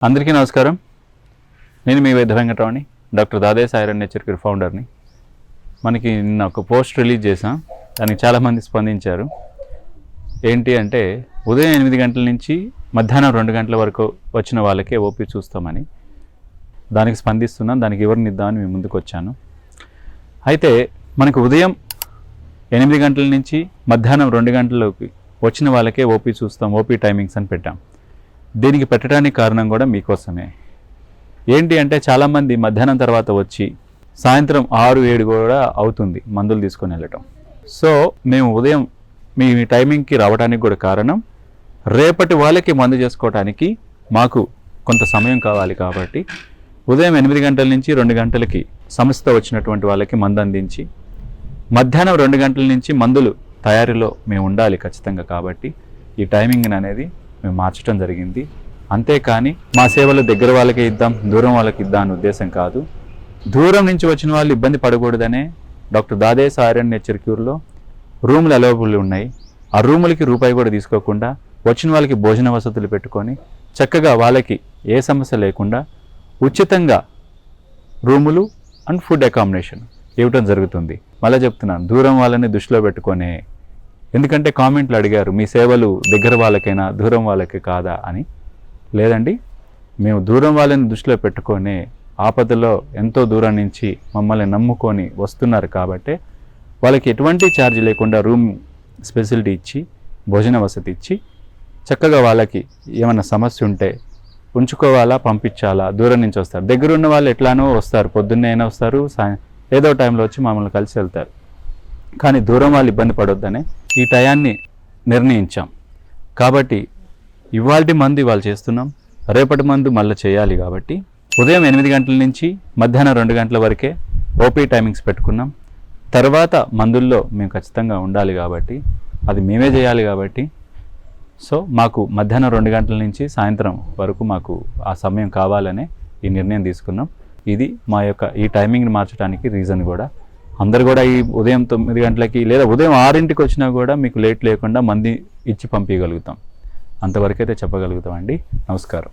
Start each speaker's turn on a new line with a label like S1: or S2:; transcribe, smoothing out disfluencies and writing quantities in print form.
S1: అందరికీ నమస్కారం. నేను మీ వైద్య వెంకటరావుని, డాక్టర్ దాదేశ్ ఐరన్ నేచర్ క్యూర్ ఫౌండర్ని. మనకి నిన్న ఒక పోస్ట్ రిలీజ్ చేసాం, దానికి చాలామంది స్పందించారు. ఏంటి అంటే ఉదయం 8 గంటల నుంచి మధ్యాహ్నం 2 గంటల వరకు వచ్చిన వాళ్ళకే ఓపీ చూస్తామని. దానికి స్పందిస్తున్నాం, దానికి వివరణిద్దామని మీ ముందుకు వచ్చాను. అయితే మనకు ఉదయం 8 గంటల నుంచి మధ్యాహ్నం 2 గంటలకి వచ్చిన వాళ్ళకే ఓపీ చూస్తాం, ఓపీ టైమింగ్స్ అని పెట్టాం. దీనికి పెట్టడానికి కారణం కూడా మీకోసమే. ఏంటి అంటే చాలామంది మధ్యాహ్నం తర్వాత వచ్చి సాయంత్రం 6-7 కూడా అవుతుంది మందులు తీసుకొని వెళ్ళటం. సో మేము ఉదయం మీ టైమింగ్కి రావడానికి కూడా కారణం, రేపటి వాళ్ళకి మందు చేసుకోవడానికి మాకు కొంత సమయం కావాలి. కాబట్టి ఉదయం 8 గంటల నుంచి 2 గంటలకి సమస్యతో వచ్చినటువంటి వాళ్ళకి మందు అందించి, మధ్యాహ్నం 2 గంటల నుంచి మందులు తయారీలో మేము ఉండాలి ఖచ్చితంగా. కాబట్టి ఈ టైమింగ్ అనేది మేము మార్చడం జరిగింది. అంతేకాని మా సేవలు దగ్గర వాళ్ళకి ఇద్దాం, దూరం వాళ్ళకి ఇద్దాం అనే ఉద్దేశం కాదు. దూరం నుంచి వచ్చిన వాళ్ళు ఇబ్బంది పడకూడదనే డాక్టర్ దాదేశ్ ఐరన్ నేచర్ క్యూర్లో రూములు అవైలబుల్ ఉన్నాయి. ఆ రూములకి రూపాయి కూడా తీసుకోకుండా వచ్చిన వాళ్ళకి భోజన వసతులు పెట్టుకొని చక్కగా వాళ్ళకి ఏ సమస్య లేకుండా ఉచితంగా రూములు అండ్ ఫుడ్ అకామిడేషన్ ఇవ్వటం జరుగుతుంది. మళ్ళీ చెప్తున్నాను, దూరం వాళ్ళని దృష్టిలో పెట్టుకొని. ఎందుకంటే కామెంట్లు అడిగారు, మీ సేవలు దగ్గర వాళ్ళకైనా దూరం వాళ్ళకి కాదా అని. లేదండి, మేము దూరం వాళ్ళని దృష్టిలో పెట్టుకొని ఆపదలో ఎంతో దూరం నుంచి మమ్మల్ని నమ్ముకొని వస్తున్నారు కాబట్టి వాళ్ళకి ఎటువంటి ఛార్జ్ లేకుండా రూమ్ స్పెసిలిటీ ఇచ్చి, భోజన వసతి ఇచ్చి, చక్కగా వాళ్ళకి ఏమైనా సమస్య ఉంటే ఉంచుకోవాలా, పంపించాలా. దూరం నుంచి వస్తారు, దగ్గర ఉన్న వాళ్ళు ఎట్లానో వస్తారు, పొద్దున్నే అయినా వస్తారు, ఏదో టైంలో వచ్చి మమ్మల్ని కలిసి వెళ్తారు. కానీ దూరం వాళ్ళు ఇబ్బంది పడొద్దనే ఈ టయాన్ని నిర్ణయించాం. కాబట్టి ఇవాల్టి మందు ఇవాళ చేస్తున్నాం, రేపటి మందు మళ్ళీ చేయాలి. కాబట్టి ఉదయం 8 గంటల నుంచి మధ్యాహ్నం 2 గంటల వరకే ఓపీ టైమింగ్స్ పెట్టుకున్నాం. తర్వాత మందుల్లో మేము ఖచ్చితంగా ఉండాలి కాబట్టి అది మేమే చేయాలి. కాబట్టి సో మాకు మధ్యాహ్నం 2 గంటల నుంచి సాయంత్రం వరకు మాకు ఆ సమయం కావాలనే ఈ నిర్ణయం తీసుకున్నాం. ఇది మా యొక్క ఈ టైమింగ్ని మార్చడానికి రీజన్ కూడా. అందరు కూడా ఈ ఉదయం 9 గంటలకి లేదా ఉదయం 6ంటికి వచ్చినా కూడా మీకు లేట్ లేకుండా మంది ఇచ్చి పంపించగలుగుతాం. అంతవరకైతే చెప్పగలుగుతామండి. నమస్కారం.